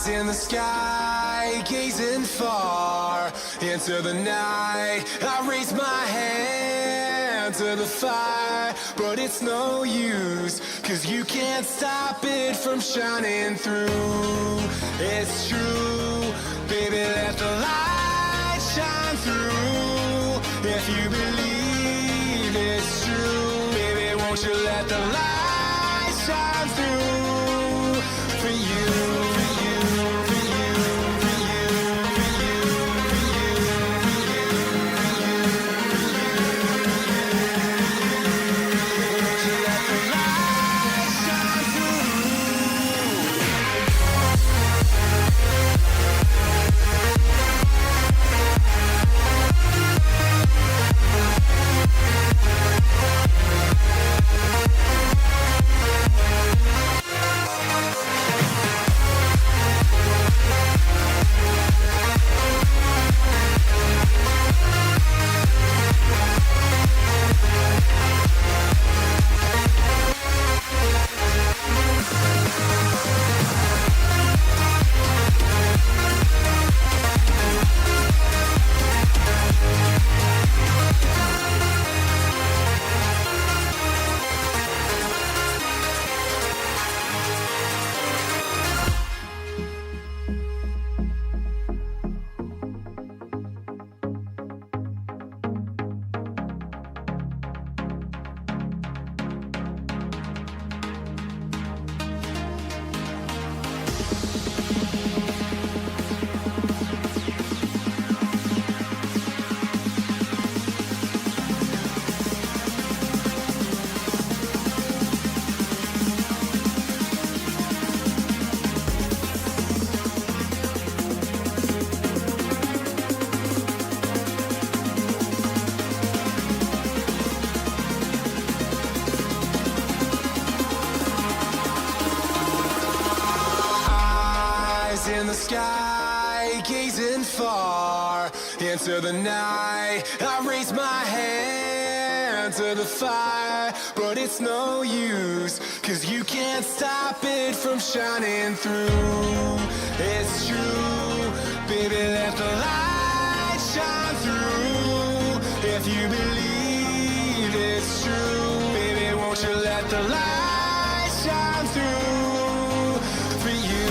in the sky, gazing far into the night. I raise my hand to the fire, but it's no use, 'cause you can't stop it from shining through. It's true, baby, let the light shine through. If you believe it's true, baby, won't you let the light shine through for you, for you, for you, for you, for you, for you, for you, won't you let the light shine through? In the sky, gazing far into the night. I raise my hand to the fire, but it's no use, 'cause you can't stop it from shining through. It's true, baby, let the light shine through. If you believe it's true, baby, won't you let the light shine through for you.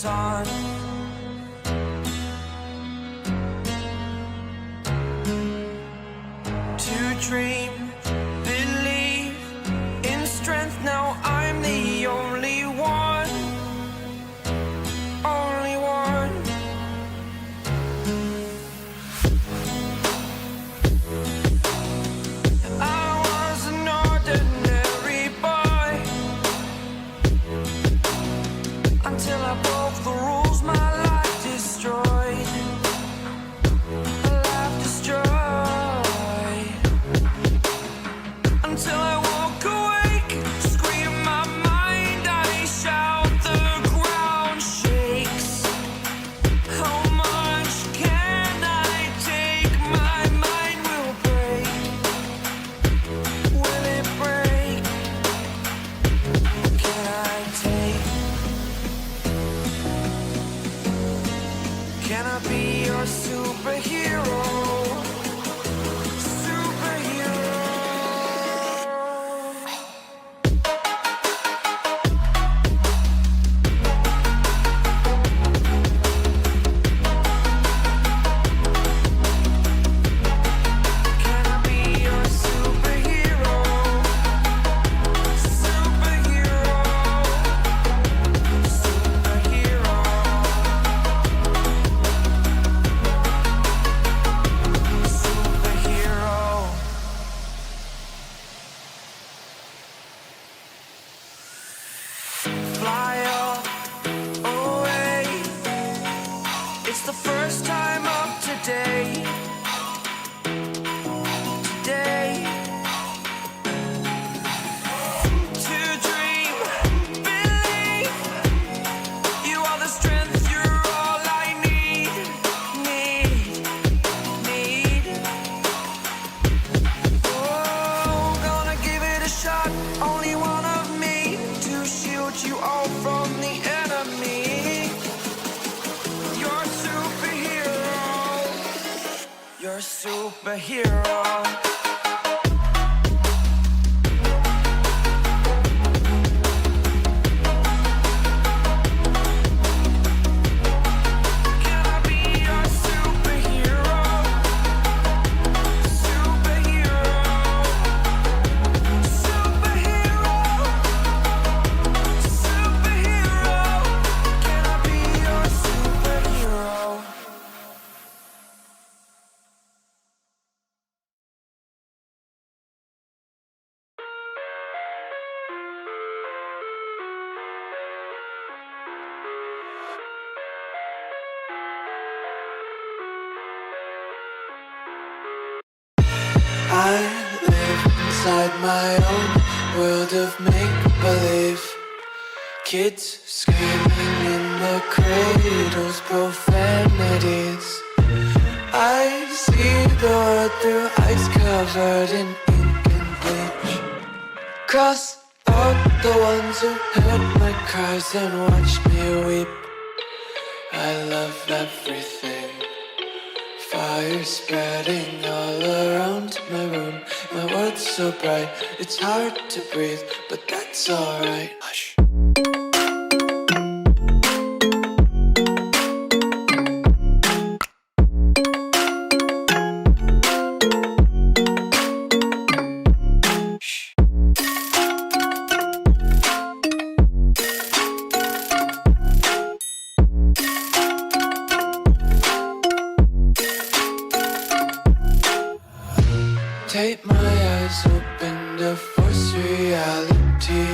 sun. To dream, believe in strength. Now I'm the only one, only one. I was an ordinary boy until I broke the rules. My life destroyed, life destroyed. Until I woke awake, scream my mind, I shout, the ground shakes. How much can I take? My mind will break. Will it break? Can I take? Can I be your superhero? Fly away. It's the first time of today. Today. To dream, believe. You are the strength, you're all I need. Need. Oh, gonna give it a shot. Only one of me to shield you all from the enemy. You're a superhero. You're a superhero. Can I be your superhero? Superhero. Superhero. Superhero. Can I be your superhero? I live inside my own world of make-believe. Kids screaming in their cradles, profanities. I see the world through ice covered in ink and bleach. Cross out the ones who heard my cries and watched me weep. I love everything. Fire spreading all around my room. My world's so bright, it's hard to breathe, but that's alright. Hush. Take my eyes open to force reality.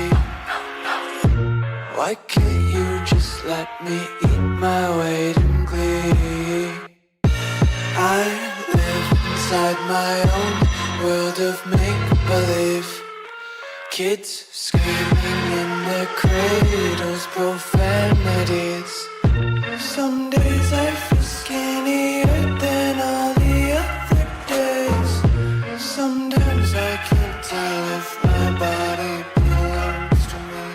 Why can't you just let me eat my weight in glee? I live inside my own world of make-believe. Kids screaming in their cradles, profanities. Some days I feel skinnier than all the other days. Sometimes I can't tell if my body belongs to me.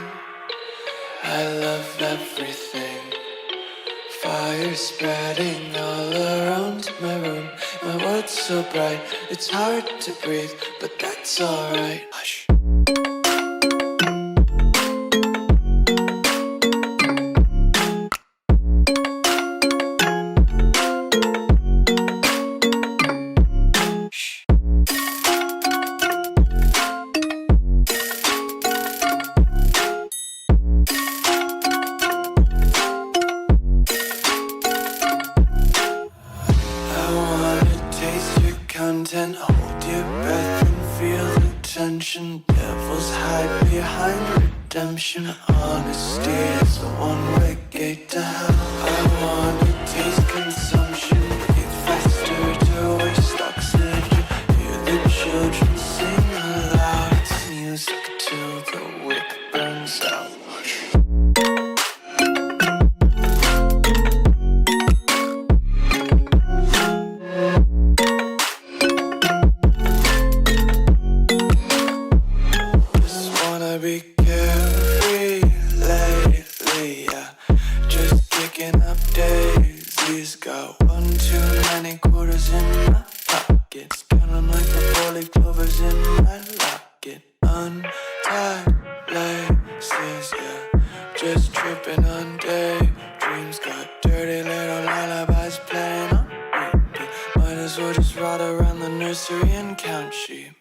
I love everything. Fire spreading all around my room. My world's so bright, it's hard to breathe, but that's alright. Hush. attention. Devils hide behind redemption. Honesty is the one-way gate to hell. I wanna taste consumption. Breathe faster to waste oxygen. Hear the children sing aloud. It's music till the wick burns out. Be carefree lately, yeah. Just kicking up daisies. Got one too many quarters in my pockets. Counting like the four-leaf clovers in my locket. Untied laces, yeah. Just tripping on daydreams. Got dirty little lullabies playing on repeat. Might as well just ride around the nursery and count sheep.